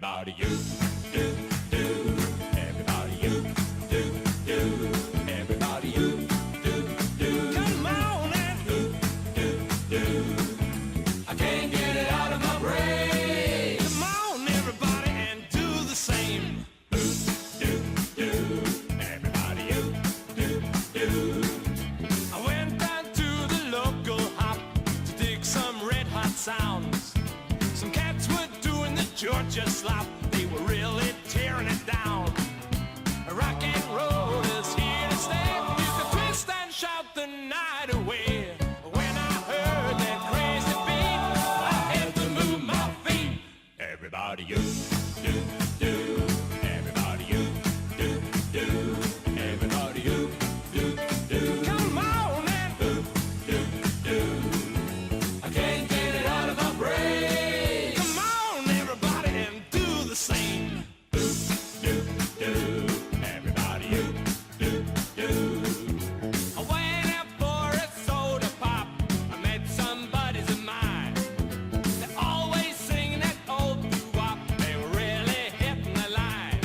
Everybody you do, do. Everybody you do, do. Everybody you do, do. Come on and do, do, do. I can't get it out of my brain. Come on, everybody, and do the same. Do, do, do. Everybody you do, do. I went down to the local hop to dig some red hot sounds. Some cats were doing the Georgia slop. They were really tearing it down. Rock and roll is here to stay. You can twist and shout the night away. When I heard that crazy beat, I had to move my feet. Everybody you do, do. Everybody you do, do. Everybody you do, do. Come on and do, do, do. I can't get it out of my brain. Come on, everybody, and do the same. Do, do, do. Everybody you do, do. I went out for a soda pop. I met some buddies of mine. They're always singing that old doo-wop. They were really hitting the line.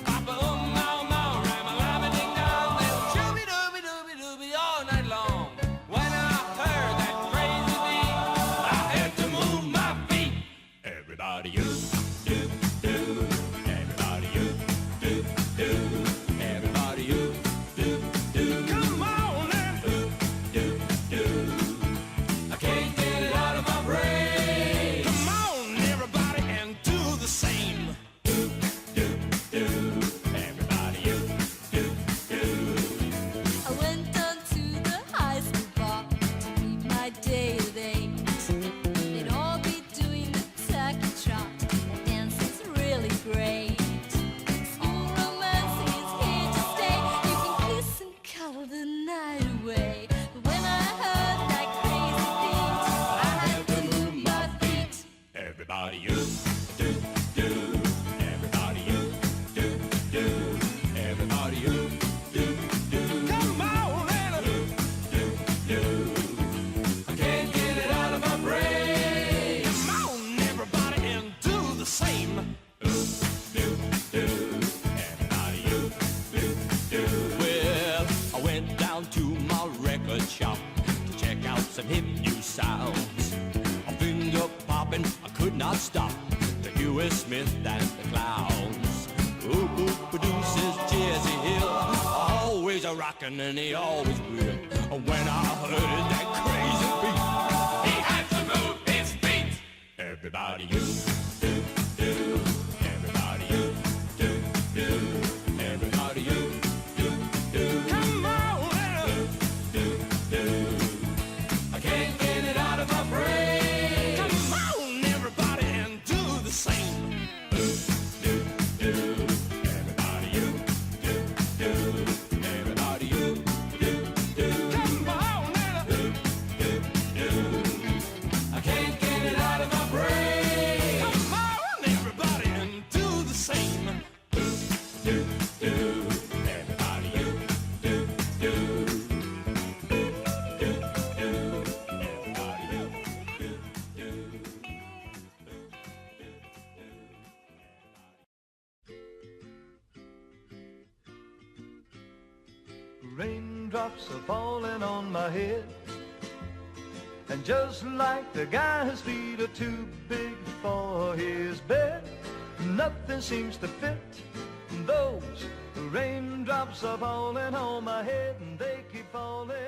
Papa mama, ram-a-lam-a ding dong. They were chooby dooby dooby dooby all night long. When I heard that crazy beat, I had to move my feet. Everybody you do, do. Everybody you do, do. Everybody you do, do. Come on and do, do, do. I can't get it out of my brain. Come on, everybody, and do the same. Do, do, do. Everybody you do, do. I went down to the high school bar to meet my date at 8. They'd all be doing the tacky trot. The dance is really great. School romancing is here to stay. You can kiss and cuddle the night away. But when I heard that crazy beat, I had to move my feet. Everybody you do, do. Everybody you do, do. Everybody you do, do. Come on and do, do, do. I can't get it out of my brain. Come on, everybody, and do the same. Do, do, do. Everybody you do, do. Well, I went down to my record shop to check out some hip new sounds. A finger popping, I could not stop. The Huey Smith and the Clowns. Ooh, ooh, produces Jazzy Hill. Always a rockin' and he always will. When I heard that crazy beat, he had to move his feet. Everybody you do, do. Everybody you do, do. Everybody you do, do. Come on and do, do, do. I can't get it out of my brain. Come on, everybody, and do the same. Do, do, do. Everybody you do, do. Everybody you do, do. Come on and do, do, do. I can't get it out of my brain. Come on, everybody, and do the same. Do, do, do. Everybody you do, do. Do, do, do. Everybody you do, do. Raindrops are falling on my head, and just like the guy whose feet are too big for his bed, nothing seems to fit. Those raindrops are falling on my head, and they keep falling.